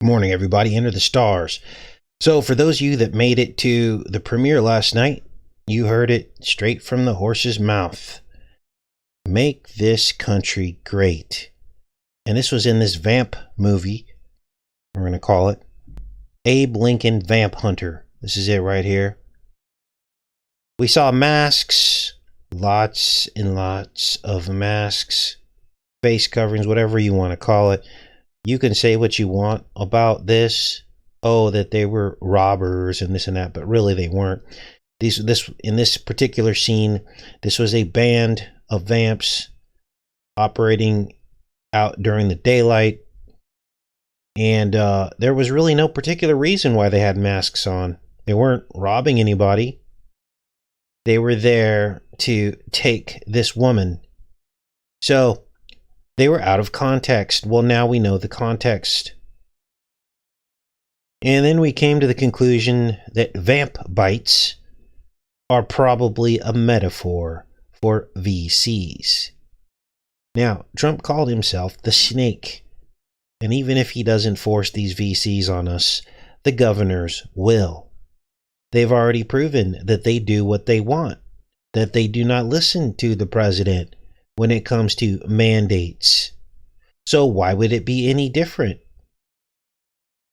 Morning, everybody. Enter the stars. So, for those of you that made it to the premiere last night, you heard it straight from the horse's mouth. Make this country great. And this was in this Vamp movie, we're going to call it Abe Lincoln Vamp Hunter. This is it right here. We saw masks, lots and lots of masks, face coverings, whatever you want to call it. You can say what you want about this. Oh, that they were robbers and this and that, but really they weren't. In this particular scene, this was a band of vamps operating out during the daylight, and there was really no particular reason why they had masks on. They weren't robbing anybody. They were there to take this woman. So they were out of context. Well, now we know the context. And then we came to the conclusion that vamp bites are probably a metaphor for VCs. Now, Trump called himself the snake. And even if he doesn't force these VCs on us, the governors will. They've already proven that they do what they want, that they do not listen to the president when it comes to mandates. So why would it be any different?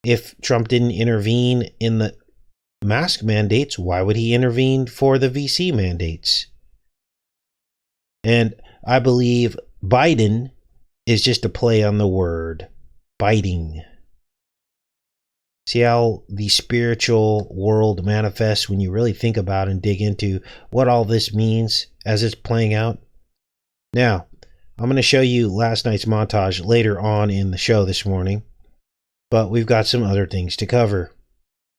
If Trump didn't intervene in the mask mandates, why would he intervene for the VC mandates? And I believe Biden is just a play on the word biting. See how the spiritual world manifests when you really think about and dig into what all this means as it's playing out? Now, I'm going to show you last night's montage later on in the show this morning, but we've got some other things to cover.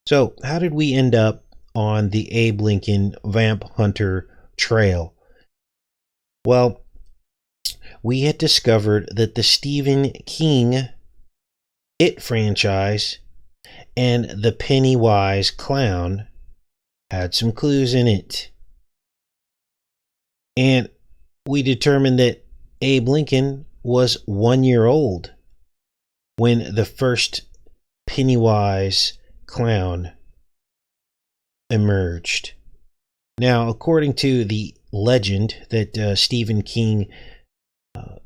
So, how did we end up on the Abe Lincoln Vamp Hunter trail? Well, we had discovered that the Stephen King It franchise and the Pennywise clown had some clues in it. And we determined that Abe Lincoln was 1 year old when the first Pennywise clown emerged. Now, according to the legend that Stephen King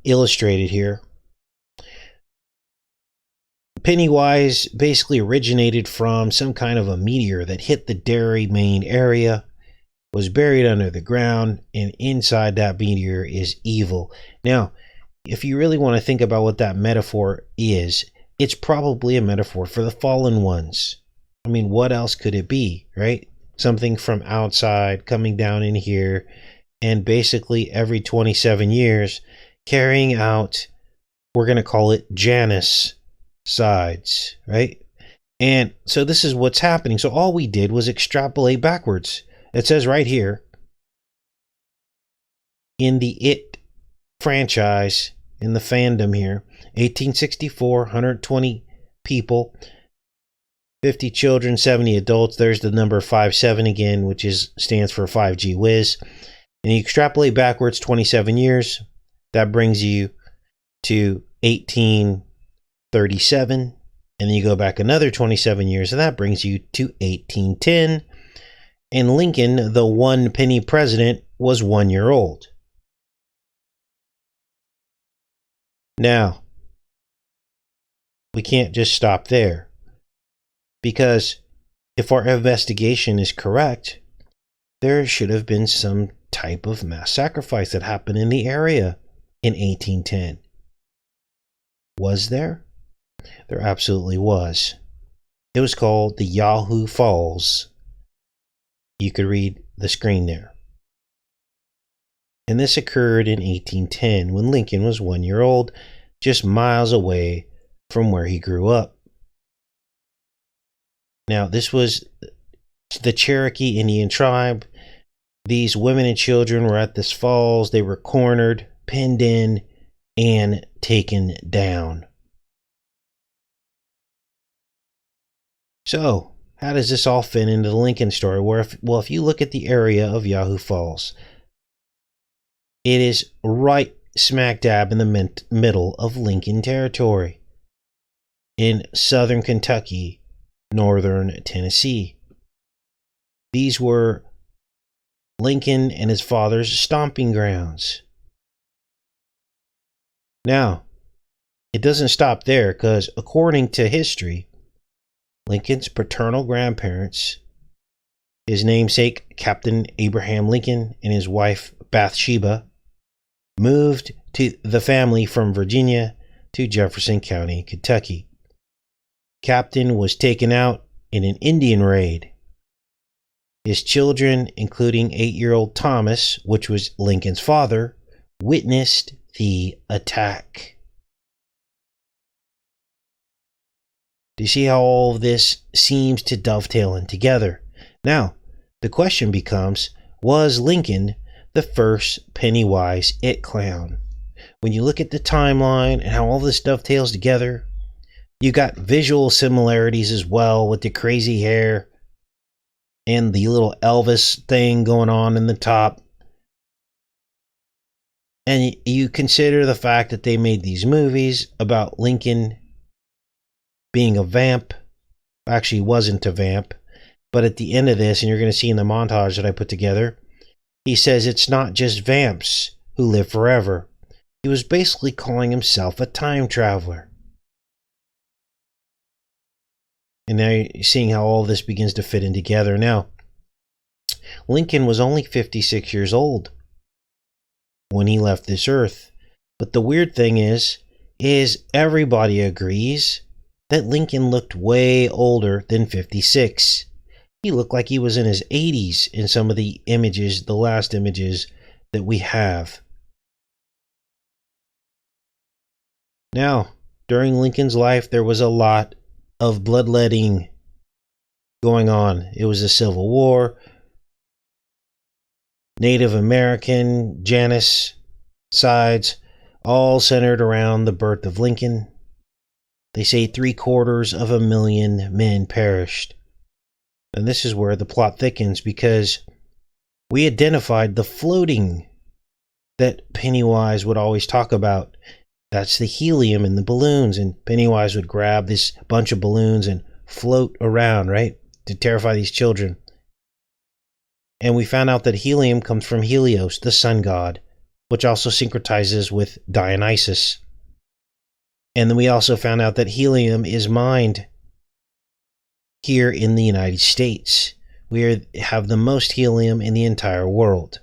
illustrated here, Pennywise basically originated from some kind of a meteor that hit the Derry, Maine area, was buried under the ground, and inside that meteor is evil. Now, if you really want to think about what that metaphor is, it's probably a metaphor for the fallen ones. I mean, what else could it be, right? Something from outside coming down in here, and basically every 27 years carrying out, we're going to call it Janus sides, right? And so this is what's happening. So all we did was extrapolate backwards. It says right here in the It franchise, in the fandom here, 1864, 120 people, 50 children, 70 adults. There's the number 57 again, which stands for 5G whiz. And you extrapolate backwards 27 years. That brings you to 1837. And then you go back another 27 years, and that brings you to 1810. And Lincoln, the one penny president, was 1 year old. Now, we can't just stop there, because if our investigation is correct, there should have been some type of mass sacrifice that happened in the area in 1810. Was there? There absolutely was. It was called the Yahoo Falls. You could read the screen there. And this occurred in 1810 when Lincoln was 1 year old, just miles away from where he grew up. Now, this was the Cherokee Indian tribe. These women and children were at this falls. They were cornered, pinned in, and taken down. So, how does this all fit into the Lincoln story? If you look at the area of Yahoo Falls, it is right smack dab in the middle of Lincoln territory. in southern Kentucky, northern Tennessee. These were Lincoln and his father's stomping grounds. Now, it doesn't stop there, because according to history, Lincoln's paternal grandparents, his namesake Captain Abraham Lincoln and his wife Bathsheba, moved to the family from Virginia to Jefferson County, Kentucky. Captain was taken out in an Indian raid. His children, including 8-year-old Thomas, which was Lincoln's father, witnessed the attack. Do you see how all of this seems to dovetail in together? Now, the question becomes, was Lincoln the first Pennywise it clown? When you look at the timeline and how all this dovetails together, you got visual similarities as well, with the crazy hair and the little Elvis thing going on in the top. And you consider the fact that they made these movies about Lincoln being a vamp. Actually, he wasn't a vamp. But at the end of this, and you're going to see in the montage that I put together, he says it's not just vamps who live forever. He was basically calling himself a time traveler. And now you're seeing how all this begins to fit in together. Now, Lincoln was only 56 years old when he left this earth. But the weird thing is everybody agrees that Lincoln looked way older than 56. He looked like he was in his 80s in some of the images, the last images that we have. Now, during Lincoln's life, there was a lot of bloodletting going on. It was a Civil War. Native American, genocides, all centered around the birth of Lincoln. They say 750,000 men perished. And this is where the plot thickens, because we identified the floating that Pennywise would always talk about. That's the helium in the balloons, and Pennywise would grab this bunch of balloons and float around, right, to terrify these children. And we found out that helium comes from Helios, the sun god, which also syncretizes with Dionysus. And then we also found out that helium is mined here in the United States. We have the most helium in the entire world.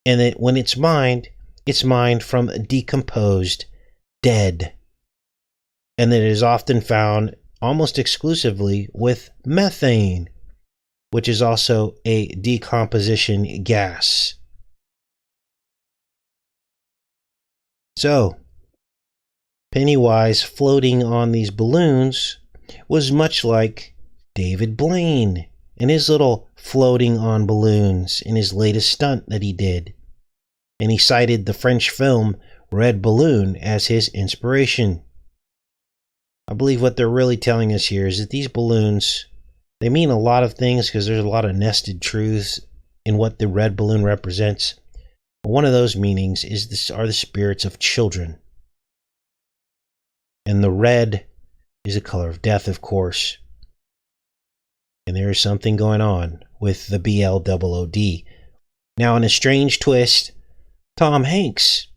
And that when it's mined from decomposed dead. And that it is often found almost exclusively with methane, which is also a decomposition gas. So, Pennywise floating on these balloons was much like David Blaine and his little floating on balloons in his latest stunt that he did. And he cited the French film Red Balloon as his inspiration. I believe what they're really telling us here is that these balloons, they mean a lot of things, because there's a lot of nested truths in what the red balloon represents. But one of those meanings are the spirits of children. And the red is the color of death, of course. And there is something going on with the Bl00d. Now, in a strange twist, Tom Hanks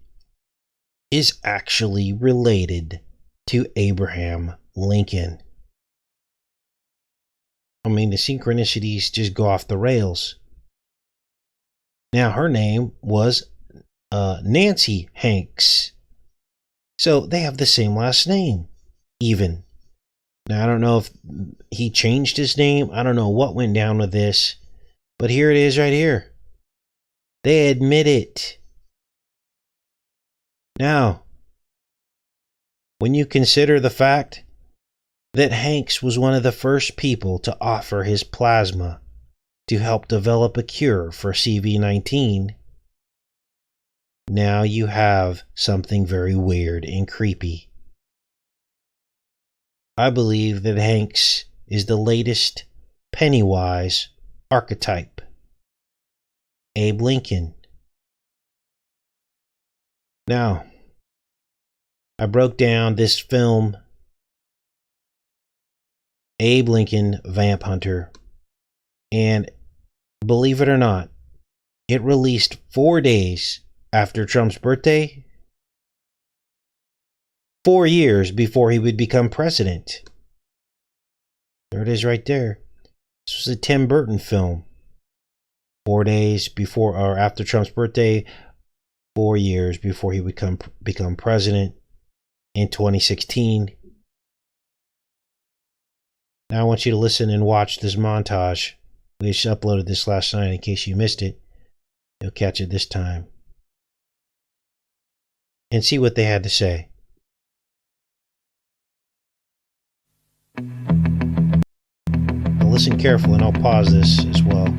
is actually related to Abraham Lincoln. I mean, the synchronicities just go off the rails. Now, her name was Nancy Hanks. So they have the same last name, even. Now, I don't know if he changed his name. I don't know what went down with this. But here it is right here. They admit it. Now, when you consider the fact that Hanks was one of the first people to offer his plasma to help develop a cure for CV-19, now you have something very weird and creepy. I believe that Hanks is the latest Pennywise archetype. Abe Lincoln. Now, I broke down this film Abe Lincoln, Vamp Hunter. And believe it or not, it released 4 days after Trump's birthday, 4 years before he would become president. There it is right there. This was a Tim Burton film. 4 days before or after Trump's birthday, 4 years before he would become president in 2016. Now I want you to listen and watch this montage. We just uploaded this last night in case you missed it. You'll catch it this time. And see what they had to say. Now listen carefully, and I'll pause this as well.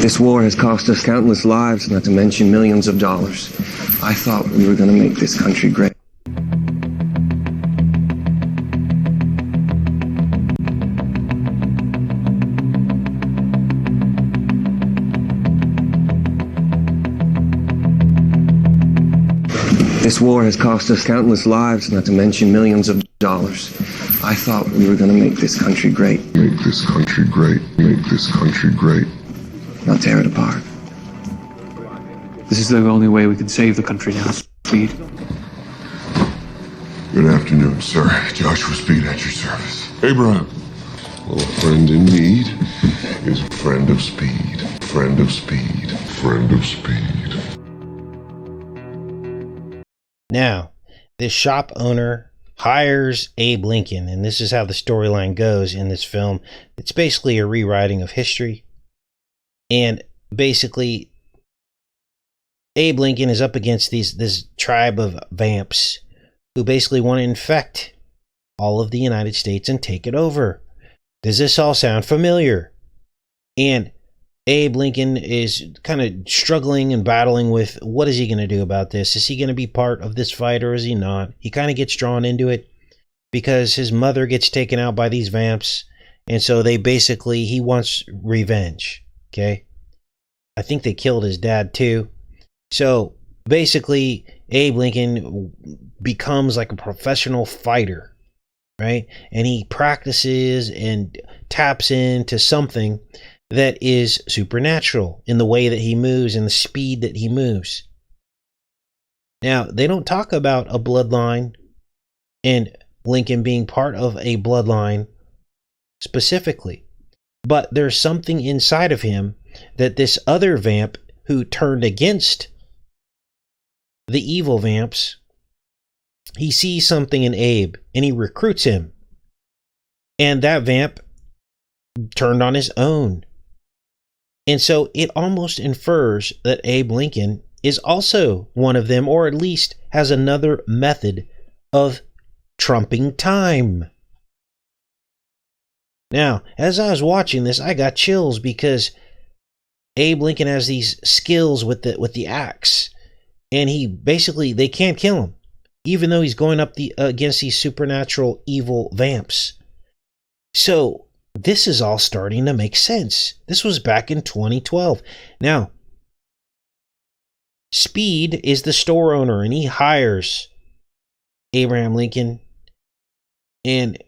This war has cost us countless lives, not to mention millions of dollars. I thought we were going to make this country great. This war has cost us countless lives, not to mention millions of dollars. I thought we were going to make this country great. Make this country great. Make this country great. Not tear it apart. This is the only way we can save the country now, Speed. Good afternoon, sir. Joshua Speed at your service. Abraham. Well, a friend in need is a friend of speed. Friend of speed. Friend of speed. Now, this shop owner hires Abe Lincoln, and this is how the storyline goes in this film. It's basically a rewriting of history. And basically, Abe Lincoln is up against this tribe of vamps who basically want to infect all of the United States and take it over. Does this all sound familiar? And Abe Lincoln is kind of struggling and battling with what is he going to do about this? Is he going to be part of this fight or is he not? He kind of gets drawn into it because his mother gets taken out by these vamps. And so he wants revenge. Okay. I think they killed his dad too. So basically, Abe Lincoln becomes like a professional fighter, right? And he practices and taps into something that is supernatural in the way that he moves and the speed that he moves. Now, they don't talk about a bloodline and Lincoln being part of a bloodline specifically. But there's something inside of him that this other vamp who turned against the evil vamps, he sees something in Abe and he recruits him. And that vamp turned on his own. And so it almost infers that Abe Lincoln is also one of them, or at least has another method of trumping time. Now, as I was watching this, I got chills because Abe Lincoln has these skills with the axe, and they can't kill him, even though he's going up against these supernatural evil vamps. So this is all starting to make sense. This was back in 2012. Now, Speed is the store owner, and he hires Abraham Lincoln, and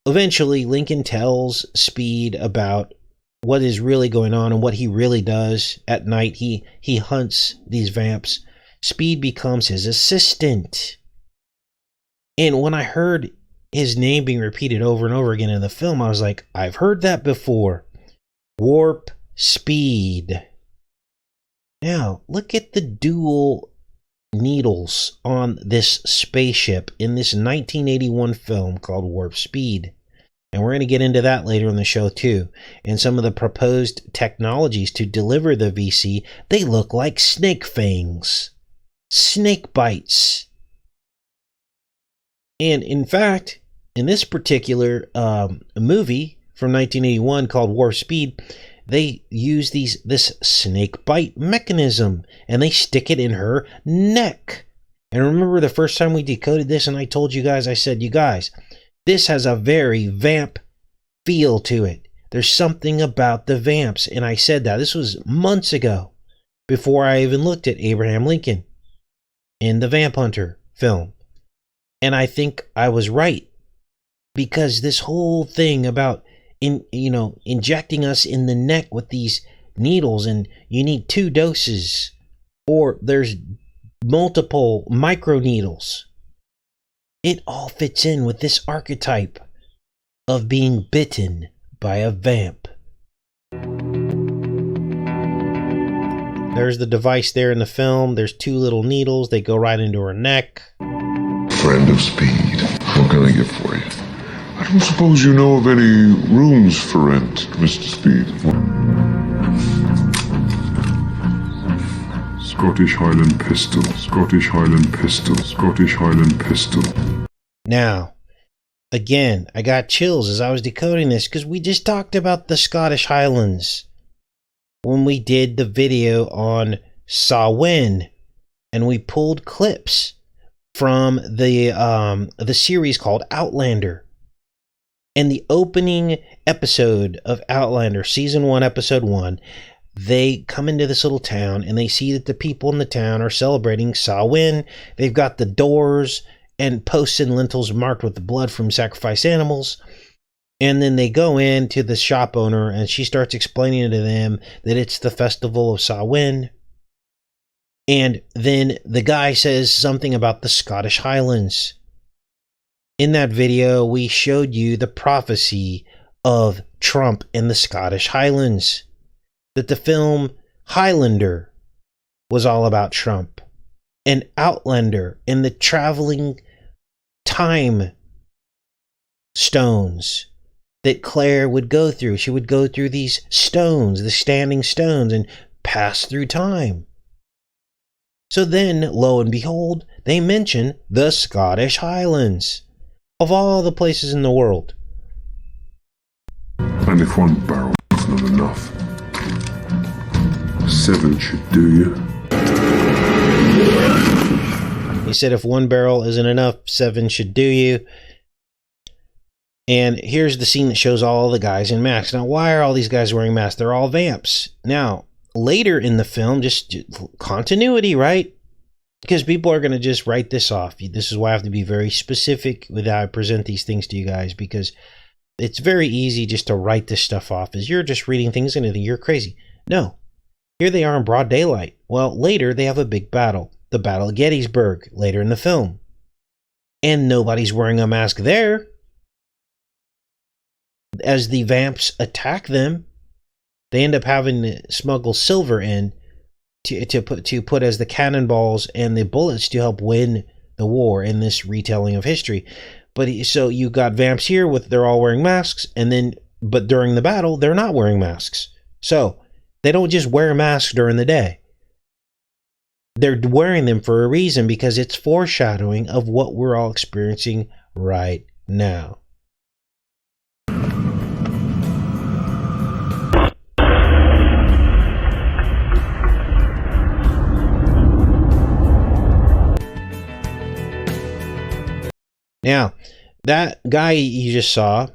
eventually, Lincoln tells Speed about what is really going on and what he really does at night. He hunts these vamps. Speed becomes his assistant. And when I heard his name being repeated over and over again in the film, I was like, I've heard that before. Warp Speed. Now, look at the dual needles on this spaceship in this 1981 film called Warp Speed. And we're going to get into that later in the show too. And some of the proposed technologies to deliver the VC, they look like snake fangs, snake bites. And in fact, in this particular movie from 1981 called Warp Speed, they use this snake bite mechanism and they stick it in her neck. And remember the first time we decoded this and I told you guys, I said, you guys, this has a very vamp feel to it. There's something about the vamps, and I said that. This was months ago, before I even looked at Abraham Lincoln in the Vamp Hunter film. And I think I was right, because this whole thing about injecting us in the neck with these needles, and you need 2 doses, or there's multiple micro needles. It all fits in with this archetype of being bitten by a vamp. There's the device there in the film. There's 2 little needles. They go right into her neck. Friend of Speed. What can I get for you? I don't suppose you know of any rooms for rent, Mr. Speed. Scottish Highland pistol, Scottish Highland pistol, Scottish Highland pistol. Now, again, I got chills as I was decoding this, because we just talked about the Scottish Highlands when we did the video on Samhain, and we pulled clips from the series called Outlander. And the opening episode of Outlander, season 1, episode 1, they come into this little town and they see that the people in the town are celebrating Samhain. They've got the doors and posts and lintels marked with the blood from sacrificed animals. And then they go in to the shop owner, and she starts explaining to them that it's the festival of Samhain. And then the guy says something about the Scottish Highlands. In that video, we showed you the prophecy of Trump and the Scottish Highlands. That the film Highlander was all about Trump. And Outlander and the traveling time stones that Claire would go through. She would go through these stones, the standing stones, and pass through time. So then, lo and behold, they mention the Scottish Highlands, of all the places in the world. And if 1 barrel is not enough, 7 should do you. He said if 1 barrel isn't enough, 7 should do you. And here's the scene that shows all the guys in masks. Now, why are all these guys wearing masks? They're all vamps. Now, later in the film, just continuity, right? Because people are going to just write this off. This is why I have to be very specific with how I present these things to you guys, because it's very easy just to write this stuff off as you're just reading things and you're crazy. No. Here they are in broad daylight. Well, later they have a big battle. The Battle of Gettysburg, later in the film. And nobody's wearing a mask there. As the vamps attack them, they end up having to smuggle silver in to put as the cannonballs and the bullets to help win the war in this retelling of history. But so you got vamps here they're all wearing masks, but during the battle they're not wearing masks. So they don't just wear masks during the day. They're wearing them for a reason, because it's foreshadowing of what we're all experiencing right now. Now, that guy you just saw,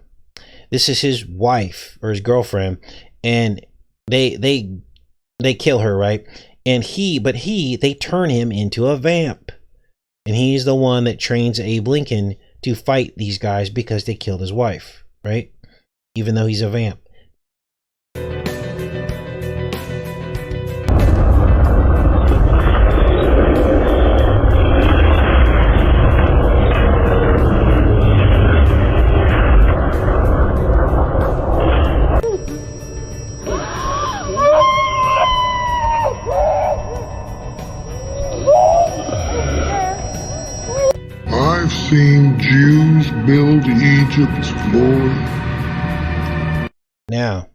this is his wife or his girlfriend, and they kill her, right? And they turn him into a vamp. And he's the one that trains Abe Lincoln to fight these guys because they killed his wife, right? Even though he's a vamp. I've seen Jews build Egypt, boy. Now,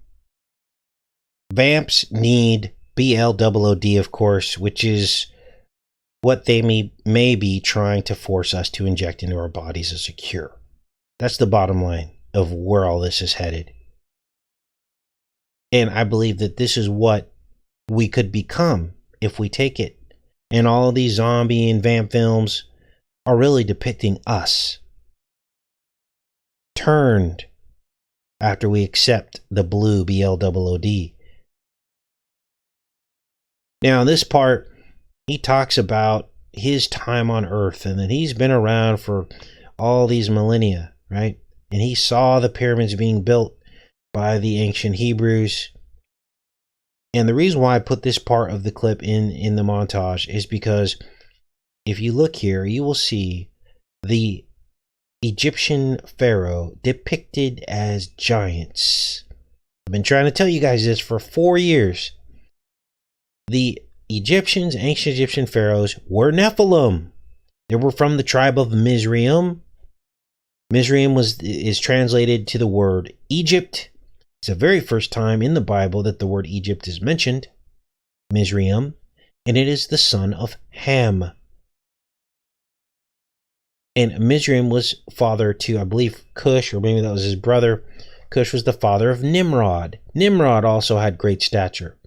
vamps need Bl00d, of course, which is what they may be trying to force us to inject into our bodies as a cure. That's the bottom line of where all this is headed. And I believe that this is what we could become if we take it. And all of these zombie and vamp films are really depicting us turned after we accept the blue Bl00d. Now, in this part, he talks about his time on Earth and that he's been around for all these millennia, right? And he saw the pyramids being built by the ancient Hebrews. And the reason why I put this part of the clip in the montage is because if you look here, you will see the Egyptian pharaoh depicted as giants. I've been trying to tell you guys this for 4 years. The Egyptians, ancient Egyptian pharaohs, were Nephilim. They were from the tribe of Mizraim. Mizraim is translated to the word Egypt. It's the very first time in the Bible that the word Egypt is mentioned, Mizraim, and it is the son of Ham. And Mizraim was father to, I believe, Cush, or maybe that was his brother. Cush was the father of Nimrod. Nimrod also had great stature.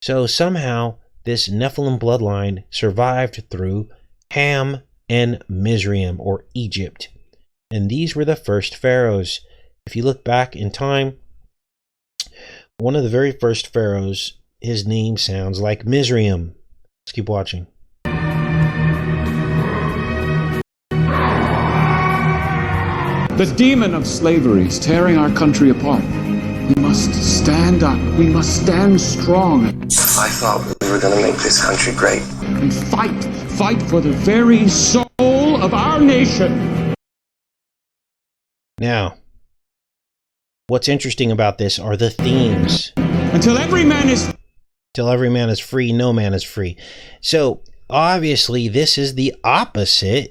So somehow this Nephilim bloodline survived through Ham and Mizraim, or Egypt. And these were the first pharaohs. If you look back in time, one of the very first pharaohs, his name sounds like Mizraim. Let's keep watching. The demon of slavery is tearing our country apart. We must stand up. We must stand strong. I thought we were going to make this country great. And fight for the very soul of our nation. Now, what's interesting about this are the themes. Until every man is free, no man is free. So, obviously, this is the opposite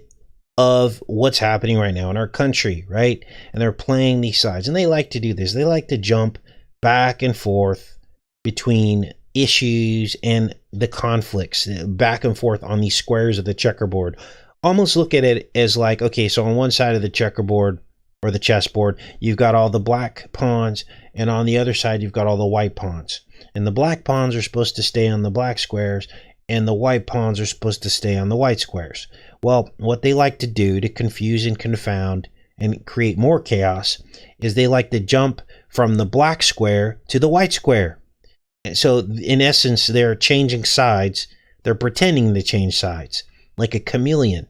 of what's happening right now in our country, right? And they're playing these sides. And they like to do this. They like to jump back and forth between issues and the conflicts, back and forth on these squares of the checkerboard. Almost look at it as like, okay, so on one side of the checkerboard or the chessboard, you've got all the black pawns, and on the other side, you've got all the white pawns. And the black pawns are supposed to stay on the black squares, and the white pawns are supposed to stay on the white squares. Well, what they like to do to confuse and confound and create more chaos is they like to jump from the black square to the white square. So in essence, they're changing sides. They're pretending to change sides like a chameleon.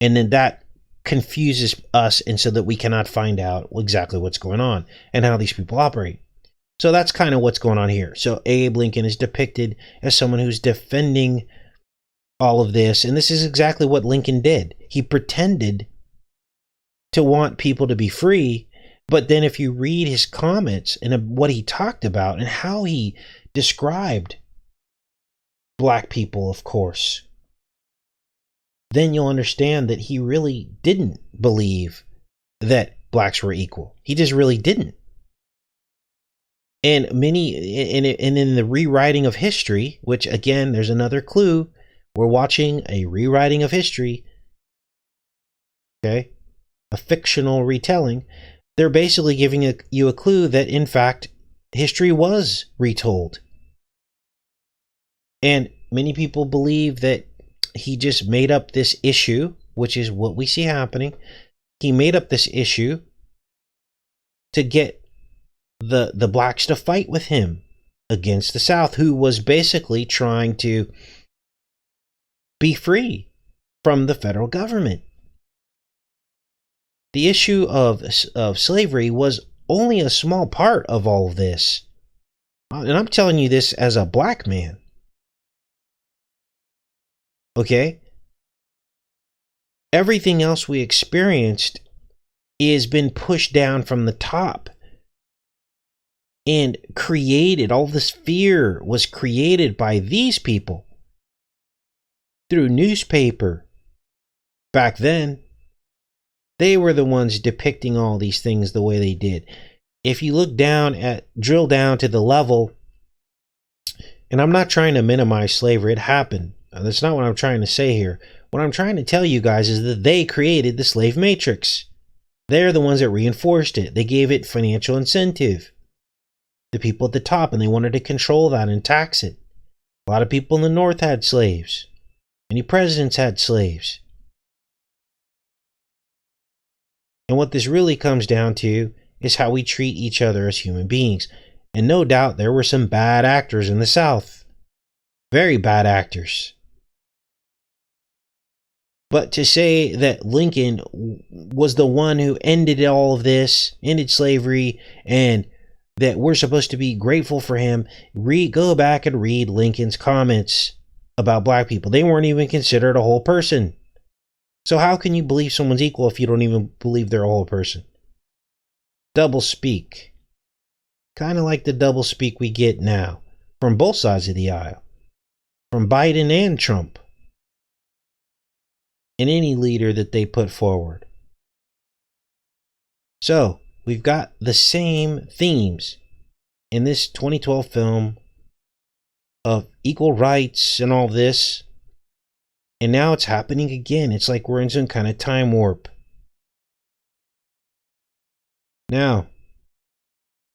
And then that confuses us, and so that we cannot find out exactly what's going on and how these people operate. So that's kind of what's going on here. So Abe Lincoln is depicted as someone who's defending all of this, and this is exactly what Lincoln did. He pretended to want people to be free, but then if you read his comments and what he talked about and how he described black people, of course, then you'll understand that he really didn't believe that blacks were equal. He just really didn't. And in the rewriting of history, which again, there's another clue. We're watching a rewriting of history. Okay? A fictional retelling. They're basically giving you a clue that, in fact, history was retold. And many people believe that he just made up this issue, which is what we see happening. He made up this issue to get the blacks to fight with him against the South, who was basically trying to be free from the federal government. The issue of slavery was only a small part of all of this. And I'm telling you this as a black man. Okay? Everything else we experienced has been pushed down from the top and created. All this fear was created by these people through newspaper. Back then, they were the ones depicting all these things the way they did. If you look down drill down to the level, and I'm not trying to minimize slavery, it happened. That's not what I'm trying to say here. What I'm trying to tell you guys is that they created the slave matrix. They're the ones that reinforced it. They gave it financial incentive. The people at the top, and they wanted to control that and tax it. A lot of people in the North had slaves. Many presidents had slaves. And what this really comes down to is how we treat each other as human beings. And no doubt there were some bad actors in the South. Very bad actors. But to say that Lincoln was the one who ended all of this, ended slavery, and that we're supposed to be grateful for him, go back and read Lincoln's comments about black people. They weren't even considered a whole person. So how can you believe someone's equal if you don't even believe they're a whole person? Double speak. Kind of like the double speak we get now from both sides of the aisle. From Biden and Trump. And any leader that they put forward. So, we've got the same themes in this 2012 film of equal rights and all this. And now it's happening again. It's like we're in some kind of time warp. Now,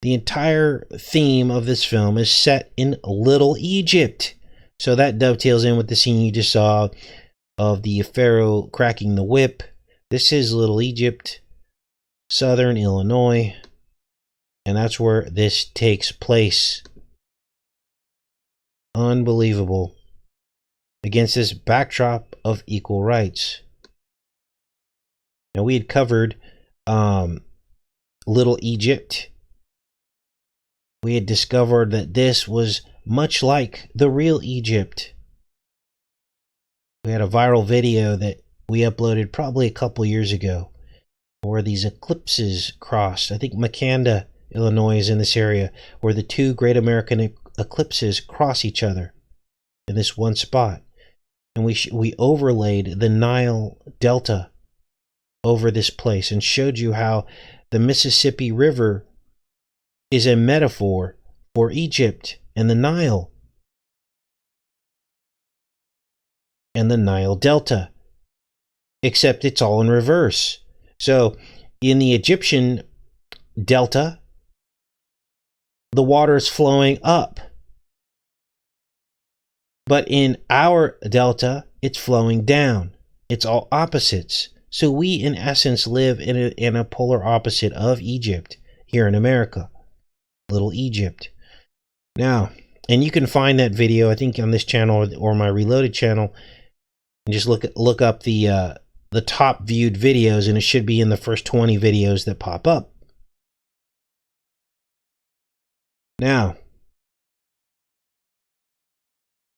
the entire theme of this film is set in Little Egypt. So that dovetails in with the scene you just saw of the Pharaoh cracking the whip. This is Little Egypt, southern Illinois, and that's where this takes place. Unbelievable. Against this backdrop of equal rights. Now we had covered Little Egypt. We had discovered that this was much like the real Egypt. We had a viral video that we uploaded probably a couple years ago where these eclipses crossed. I think Makanda, Illinois is in this area where the two great American eclipses cross each other in this one spot. And we overlaid the Nile Delta over this place and showed you how the Mississippi River is a metaphor for Egypt and the Nile. And the Nile Delta, except it's all in reverse. So in the Egyptian delta, the water is flowing up, but in our delta, it's flowing down. It's all opposites. So we, in essence, live in a polar opposite of Egypt here in America, Little Egypt. Now, and you can find that video, I think, on this channel or my Reloaded channel. And just look up the top viewed videos, and it should be in the first 20 videos that pop up. Now,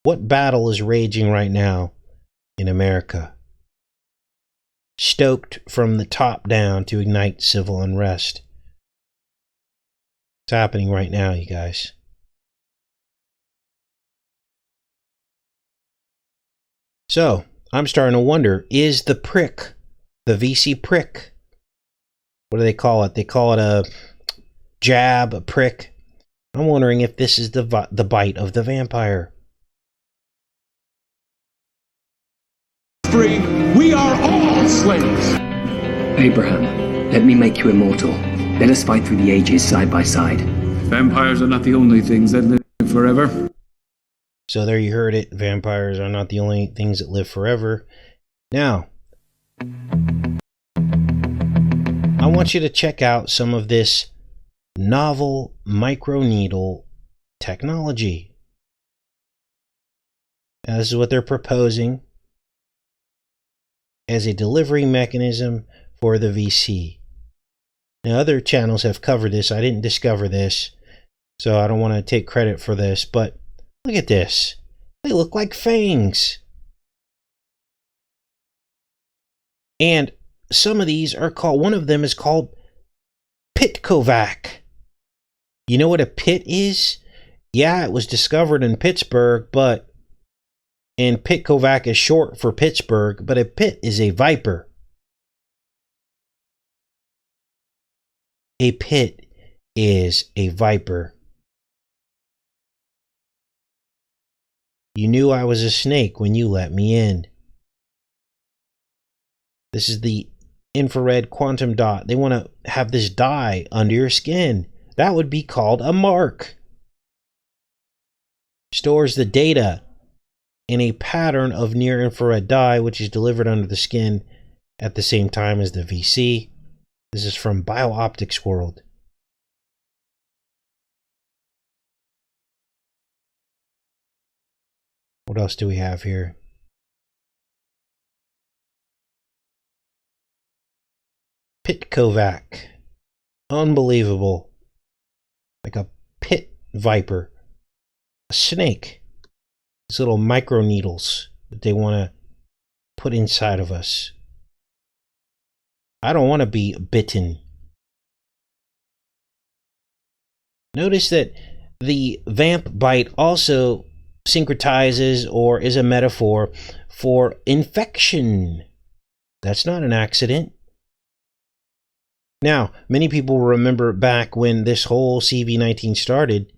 what battle is raging right now in America? Stoked from the top down to ignite civil unrest. It's happening right now, you guys. So, I'm starting to wonder, is the prick, the VC prick, what do they call it? They call it a jab, a prick. I'm wondering if this is the bite of the vampire. We are all slaves. Abraham, let me make you immortal. Let us fight through the ages side by side. Vampires are not the only things that live forever. So there you heard it. Vampires are not the only things that live forever. Now, I want you to check out some of this novel microneedle technology. Now, this is what they're proposing as a delivery mechanism for the VC. Now, other channels have covered this. I didn't discover this, so I don't want to take credit for this, but look at this. They look like fangs. And some of these are called, one of them is called Pitkovac. You know what a pit is? Yeah, it was discovered in Pittsburgh, and Pitkovac is short for Pittsburgh, but a pit is a viper. A pit is a viper. You knew I was a snake when you let me in. This is the infrared quantum dot. They want to have this dye under your skin. That would be called a mark. Stores the data in a pattern of near infrared dye, which is delivered under the skin at the same time as the VC. This is from BioOptics World. else do we have here? Pit Kovac. Unbelievable. Like a pit viper. A snake. These little micro needles that they want to put inside of us. I don't want to be bitten. Notice that the vamp bite also syncretizes or is a metaphor for infection. That's not an accident. Now, many people remember back when this whole CV-19 started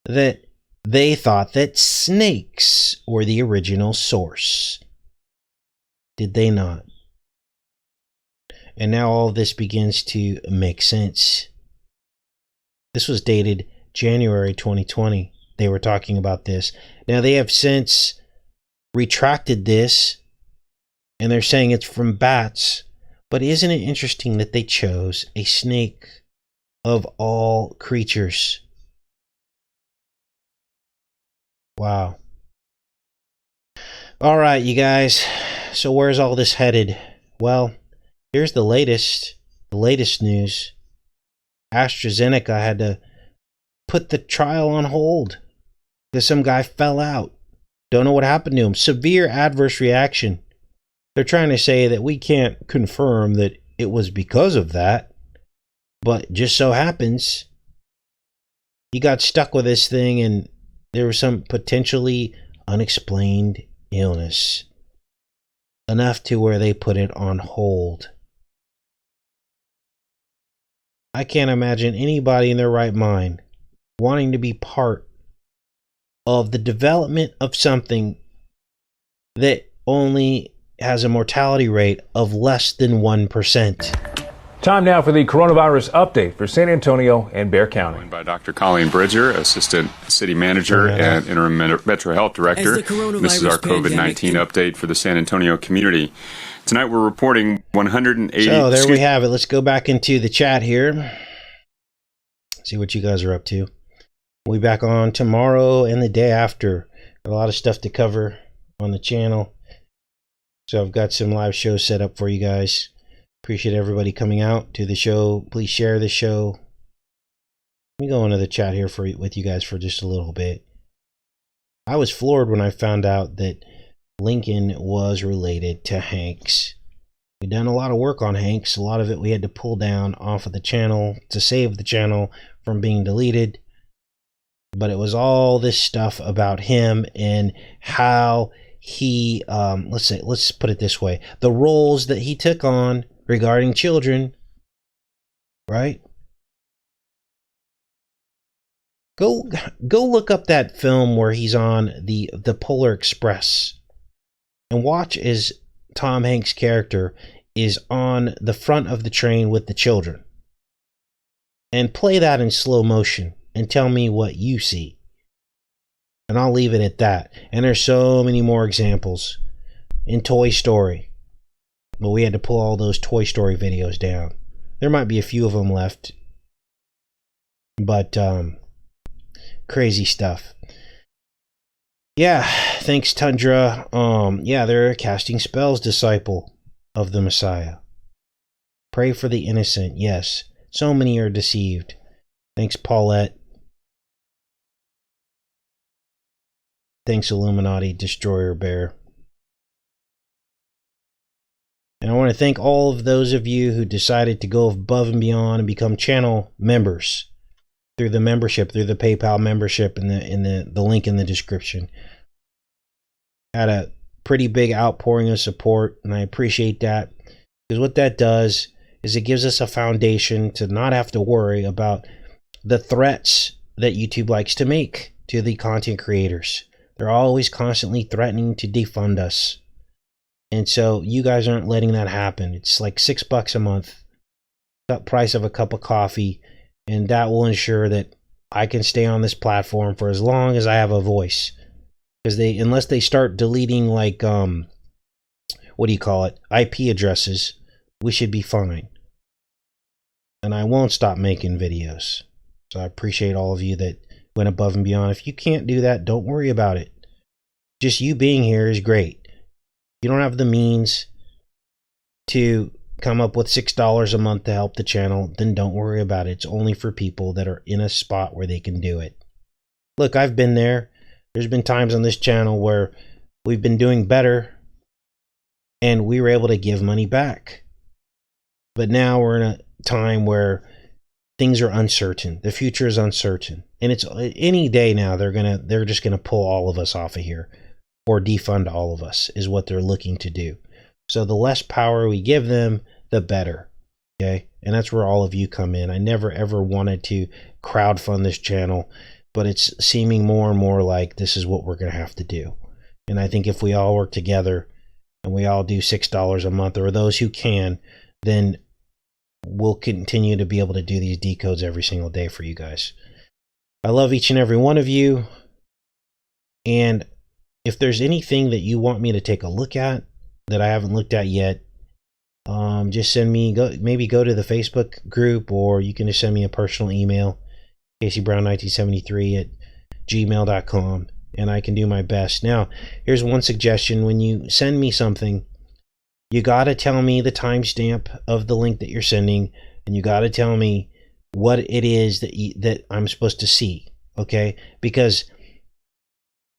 that they thought that snakes were the original source. Did they not? And now all of this begins to make sense. This was dated January 2020. They were talking about this. Now they have since retracted this and they're saying it's from bats. But isn't it interesting that they chose a snake of all creatures? Wow. All right, you guys. So where's all this headed? Well, here's the latest news. AstraZeneca had to put the trial on hold because some guy fell out. Don't know what happened to him. Severe adverse reaction. They're trying to say that we can't confirm that it was because of that, but just so happens he got stuck with this thing and there was some potentially unexplained illness. Enough to where they put it on hold. I can't imagine anybody in their right mind wanting to be part of the development of something that only has a mortality rate of less than 1%. Time now for the coronavirus update for San Antonio and Bexar County. Joined by Dr. Colleen Bridger, Assistant City Manager and Interim Metro Health Director. This is our COVID-19 update for the San Antonio community. Tonight we're reporting 180... So there we have it. Let's go back into the chat here. See what you guys are up to. We'll be back on tomorrow and the day after. Got a lot of stuff to cover on the channel. So I've got some live shows set up for you guys. Appreciate everybody coming out to the show. Please share the show. Let me go into the chat here with you guys for just a little bit. I was floored when I found out that Lincoln was related to Hanks. We've done a lot of work on Hanks. A lot of it we had to pull down off of the channel to save the channel from being deleted. But it was all this stuff about him and how he, let's put it this way, the roles that he took on regarding children, right? Go look up that film where he's on the Polar Express and watch as Tom Hanks' character is on the front of the train with the children. And play that in slow motion and tell me what you see. And I'll leave it at that. And there's so many more examples in Toy Story. But we had to pull all those Toy Story videos down. There might be a few of them left. But, crazy stuff. Yeah, thanks Tundra. Yeah, they're a casting spells disciple of the Messiah. Pray for the innocent. Yes, so many are deceived. Thanks Paulette. Thanks Illuminati Destroyer Bear. And I want to thank all of those of you who decided to go above and beyond and become channel members through the membership, through the PayPal membership and the link in the description. Had a pretty big outpouring of support, and I appreciate that, because what that does is it gives us a foundation to not have to worry about the threats that YouTube likes to make to the content creators. They're always constantly threatening to defund us. And so you guys aren't letting that happen. It's like $6 a month, the price of a cup of coffee, and that will ensure that I can stay on this platform for as long as I have a voice. Because unless they start deleting like what do you call it, IP addresses, we should be fine. And I won't stop making videos. So I appreciate all of you that went above and beyond. If you can't do that, don't worry about it. just you being here is great. You don't have the means to come up with $6 a month to help the channel, then don't worry about it. It's only for people that are in a spot where they can do it. Look, I've been there. There's been times on this channel where we've been doing better and we were able to give money back. But now we're in a time where things are uncertain. The future is uncertain. And it's any day now they're just gonna pull all of us off of here, or defund all of us is what they're looking to do. So the less power we give them, the better. Okay? And that's where all of you come in. I never ever wanted to crowdfund this channel, but it's seeming more and more like this is what we're going to have to do. And I think if we all work together and we all do $6 a month, or those who can, then we'll continue to be able to do these decodes every single day for you guys. I love each and every one of you. And if there's anything that you want me to take a look at that I haven't looked at yet, just send me, maybe go to the Facebook group, or you can just send me a personal email, CaseyBrown1973@gmail.com, and I can do my best. Now, here's one suggestion. When you send me something, you got to tell me the timestamp of the link that you're sending, and you got to tell me what it is that I'm supposed to see, okay? Because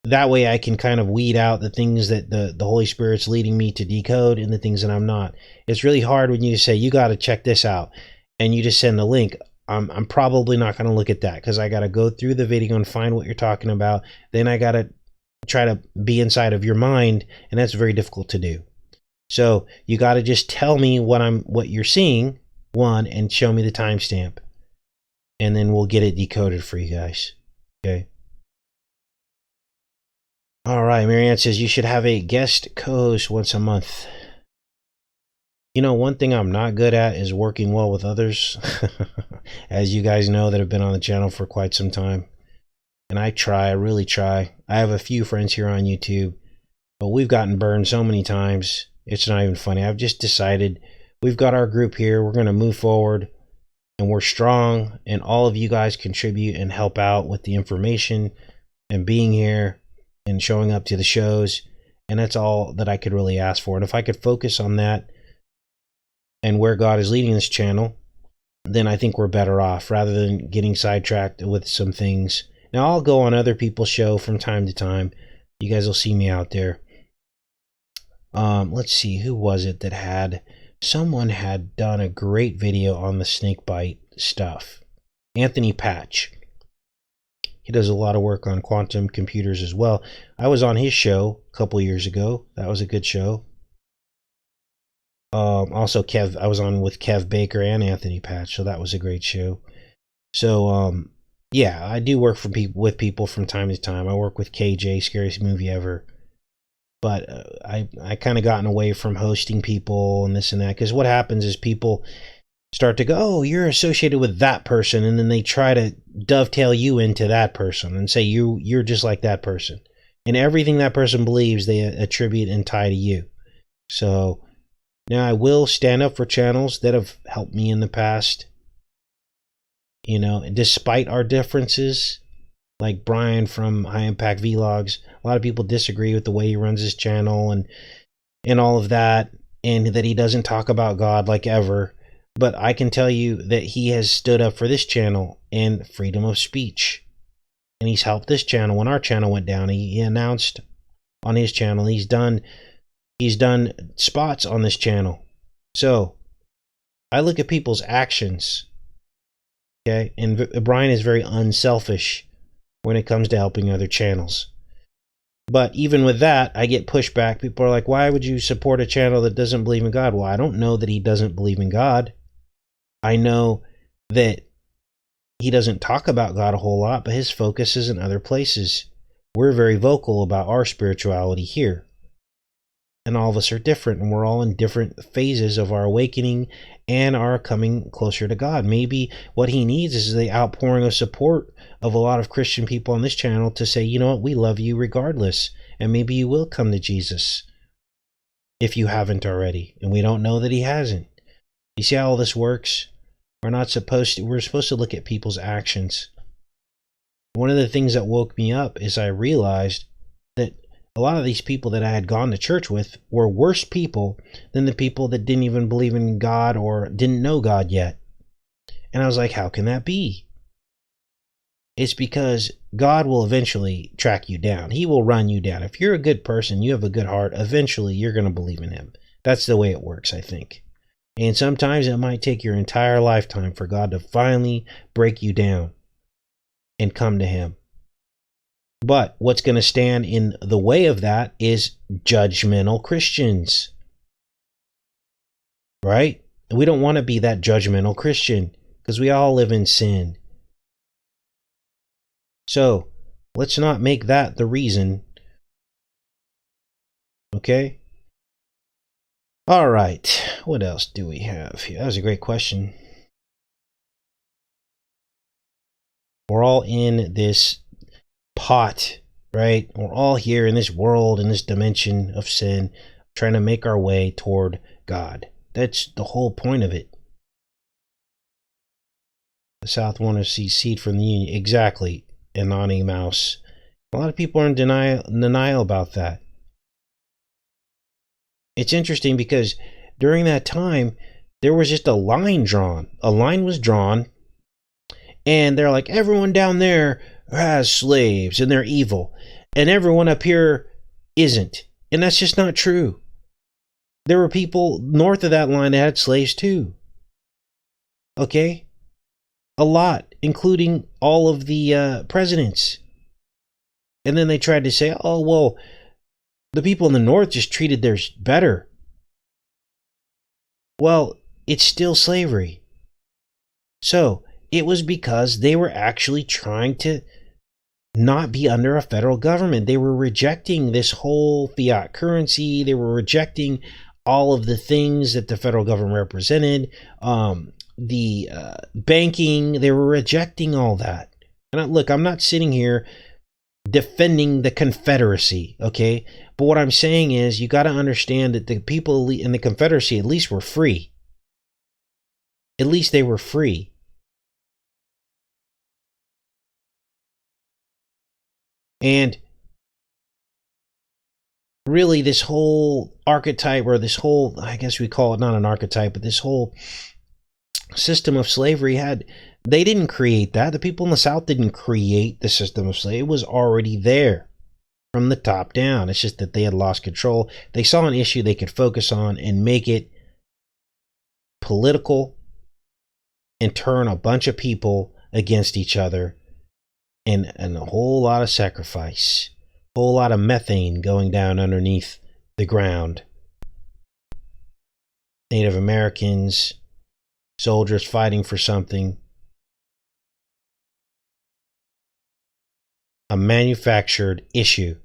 that way I can kind of weed out the things that the Holy Spirit's leading me to decode and the things that I'm not. It's really hard when you say, you got to check this out, and you just send a link. I'm probably not going to look at that, because I got to go through the video and find what you're talking about. Then I got to try to be inside of your mind, and that's very difficult to do. So you got to just tell me what you're seeing, one, and show me the timestamp, and then we'll get it decoded for you guys. Okay. All right, Marianne says you should have a guest co-host once a month. You know, one thing I'm not good at is working well with others. As you guys know that have been on the channel for quite some time. And I really try. I have a few friends here on YouTube, but we've gotten burned so many times, it's not even funny. I've just decided we've got our group here. We're going to move forward, and we're strong, and all of you guys contribute and help out with the information and being here and showing up to the shows, and that's all that I could really ask for. And if I could focus on that and where God is leading this channel, then I think we're better off, rather than getting sidetracked with some things. Now, I'll go on other people's show from time to time. You guys will see me out there. Let's see, who was it that someone had done a great video on the snake bite stuff. Anthony Patch. He does a lot of work on quantum computers as well. I was on his show a couple years ago. That was a good show. Also, I was on with Kev Baker and Anthony Patch, so that was a great show. So, yeah, I do work with people from time to time. I work with KJ, Scariest Movie Ever. But I kind of gotten away from hosting people and this and that, because what happens is people start to go, oh, you're associated with that person, and then they try to dovetail you into that person and say you're just like that person, and everything that person believes they attribute and tie to you. So now I will stand up for channels that have helped me in the past, you know, despite our differences, like Brian from High Impact Vlogs. A lot of people disagree with the way he runs his channel and all of that, and that he doesn't talk about God like ever. But I can tell you that he has stood up for this channel and freedom of speech. And he's helped this channel. When our channel went down, he announced on his channel, he's done spots on this channel. So I look at people's actions. Okay? And Brian is very unselfish when it comes to helping other channels. But even with that, I get pushback. People are like, why would you support a channel that doesn't believe in God? Well, I don't know that he doesn't believe in God. I know that he doesn't talk about God a whole lot, but his focus is in other places. We're very vocal about our spirituality here. And all of us are different, and we're all in different phases of our awakening and our coming closer to God. Maybe what he needs is the outpouring of support of a lot of Christian people on this channel to say, you know what, we love you regardless. And maybe you will come to Jesus if you haven't already. And we don't know that he hasn't. You see how all this works? We're supposed to look at people's actions. One of the things that woke me up is I realized that a lot of these people that I had gone to church with were worse people than the people that didn't even believe in God or didn't know God yet. And I was like, how can that be? It's because God will eventually track you down. He will run you down. If you're a good person, you have a good heart, eventually you're going to believe in him. That's the way it works, I think. And sometimes it might take your entire lifetime for God to finally break you down and come to him. But what's going to stand in the way of that is judgmental Christians. Right? We don't want to be that judgmental Christian because we all live in sin. So, let's not make that the reason. Okay? All right. What else do we have here? That was a great question. We're all in this pot, right? We're all here in this world, in this dimension of sin, trying to make our way toward God. That's the whole point of it. The South want to see seed from the Union. Exactly. Anani Mouse. A lot of people are in denial about that. It's interesting because during that time, there was just a line drawn. A line was drawn, and they're like, everyone down there has slaves, and they're evil, and everyone up here isn't. And that's just not true. There were people north of that line that had slaves too. Okay? A lot, including all of the presidents. And then they tried to say, oh, well, the people in the north just treated theirs better. Well, it's still slavery. So, it was because they were actually trying to not be under a federal government. They were rejecting this whole fiat currency. They were rejecting all of the things that the federal government represented. The banking, they were rejecting all that. And look, I'm not sitting here defending the Confederacy, okay? But what I'm saying is you got to understand that the people in the Confederacy at least were free. At least they were free. And really this whole archetype, or this whole, I guess we call it not an archetype, but this whole system of slavery they didn't create that. The people in the South didn't create the system of slavery. It was already there from the top down. It's just that they had lost control. They saw an issue they could focus on and make it political and turn a bunch of people against each other, and a whole lot of sacrifice, a whole lot of methane going down underneath the ground. Native Americans, soldiers fighting for something. A manufactured issue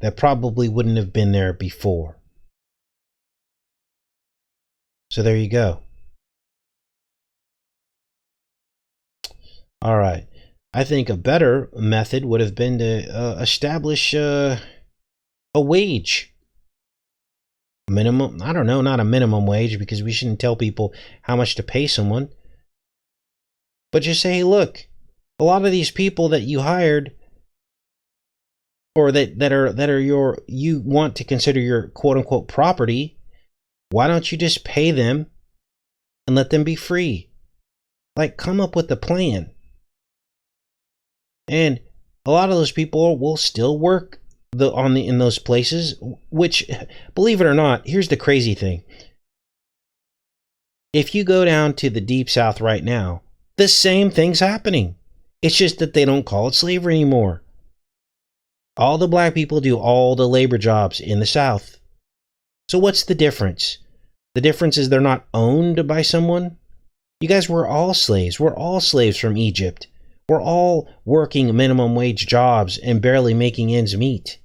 that probably wouldn't have been there before. So there you go. All right. I think a better method would have been to establish a wage. Minimum, I don't know, not a minimum wage, because we shouldn't tell people how much to pay someone. But just say, hey, look, a lot of these people that you hired, or that are you want to consider your quote unquote property, why don't you just pay them and let them be free? Like, come up with a plan. And a lot of those people will still work in those places, which, believe it or not, here's the crazy thing. If you go down to the deep South right now, the same thing's happening. It's just that they don't call it slavery anymore. All the black people do all the labor jobs in the South. So what's the difference? The difference is they're not owned by someone. You guys were all slaves. We're all slaves from Egypt. We're all working minimum wage jobs and barely making ends meet.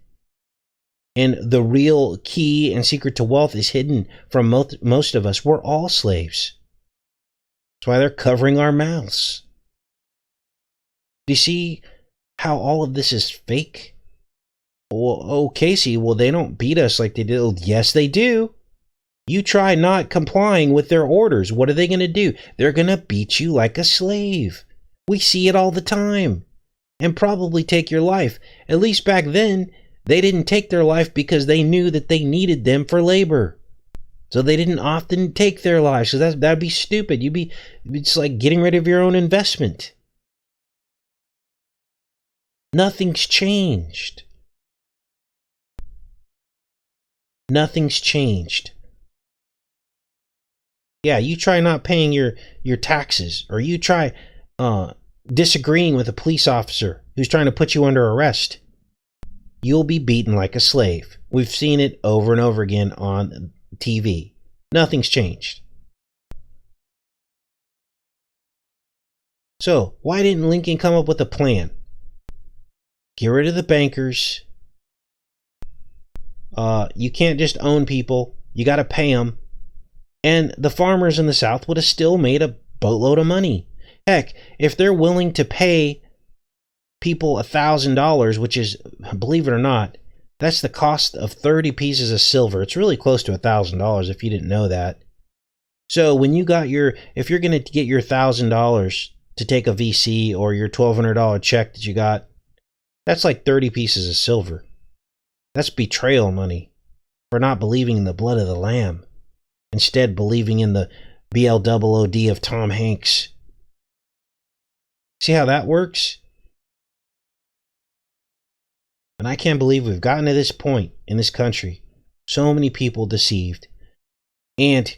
And the real key and secret to wealth is hidden from most of us. We're all slaves. That's why they're covering our mouths. Do you see how all of this is fake? Well, oh, Casey, well, they don't beat us like they did. Yes, they do. You try not complying with their orders. What are they going to do? They're going to beat you like a slave. We see it all the time. And probably take your life. At least back then, They didn't take their life because they knew that they needed them for labor. So they didn't often take their lives. So that'd be stupid. It's like getting rid of your own investment. Nothing's changed. Nothing's changed. Yeah, you try not paying your taxes, or you try disagreeing with a police officer who's trying to put you under arrest. You'll be beaten like a slave. We've seen it over and over again on TV. Nothing's changed. So, why didn't Lincoln come up with a plan? Get rid of the bankers. You can't just own people. You got to pay them. And the farmers in the South would have still made a boatload of money. Heck, if they're willing to pay people $1,000, which is, believe it or not, that's the cost of 30 pieces of silver. It's really close to $1,000 if you didn't know that. So when you got if you're going to get your $1,000 to take a VC, or your $1,200 check that you got, that's like 30 pieces of silver. That's betrayal money for not believing in the blood of the Lamb. Instead, believing in the Bl00d of Tom Hanks. See how that works? And I can't believe we've gotten to this point in this country. So many people deceived. And at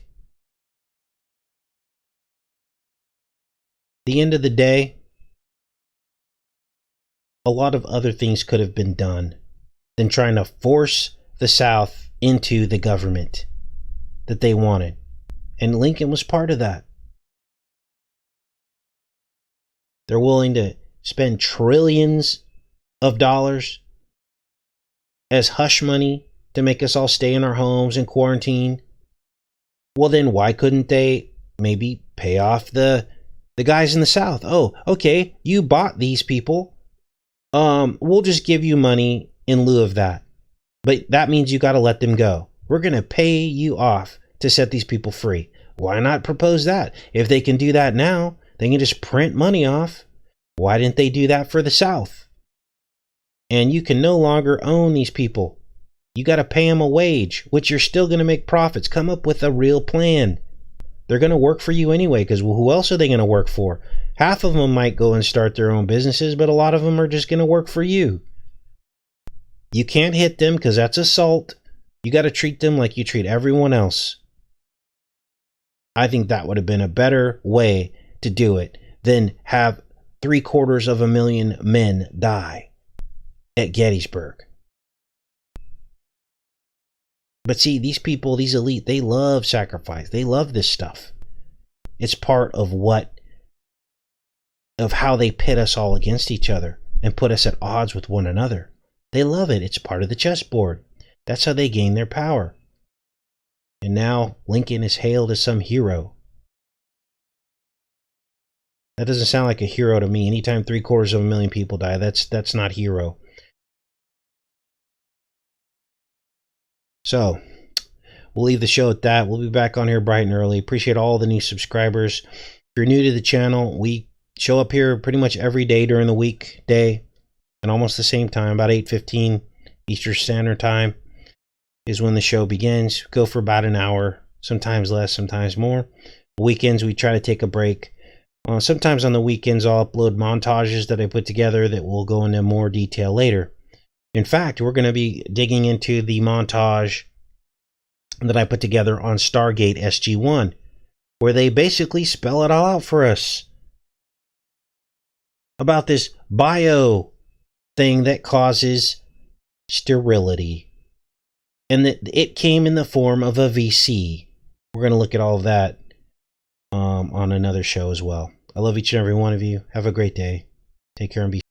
the end of the day, a lot of other things could have been done than trying to force the South into the government that they wanted. And Lincoln was part of that. They're willing to spend trillions of dollars as hush money to make us all stay in our homes and quarantine. Well, then why couldn't they maybe pay off the guys in the South? Oh, okay, you bought these people. We'll just give you money in lieu of that. But that means you got to let them go. We're going to pay you off to set these people free. Why not propose that? If they can do that now, they can just print money off. Why didn't they do that for the South? And you can no longer own these people. You got to pay them a wage, which you're still going to make profits. Come up with a real plan. They're going to work for you anyway, because who else are they going to work for? Half of them might go and start their own businesses, but a lot of them are just going to work for you. You can't hit them because that's assault. You got to treat them like you treat everyone else. I think that would have been a better way to do it than have 750,000 men die at Gettysburg. But see, these people, these elite, they love sacrifice. They love this stuff. It's part of how they pit us all against each other and put us at odds with one another. They love it. It's part of the chessboard. That's how they gain their power. And now Lincoln is hailed as some hero. That doesn't sound like a hero to me. Anytime 750,000 people die, that's not hero. So, we'll leave the show at that. We'll be back on here bright and early. Appreciate all the new subscribers. If you're new to the channel, we show up here pretty much every day during the weekday, and almost the same time, about 8:15 Eastern Standard Time is when the show begins. Go for about an hour, sometimes less, sometimes more. Weekends, we try to take a break. Sometimes on the weekends, I'll upload montages that I put together that will go into more detail later. In fact, we're going to be digging into the montage that I put together on Stargate SG-1, where they basically spell it all out for us about this bio thing that causes sterility, and that it came in the form of a VC. We're going to look at all of that on another show as well. I love each and every one of you. Have a great day. Take care and be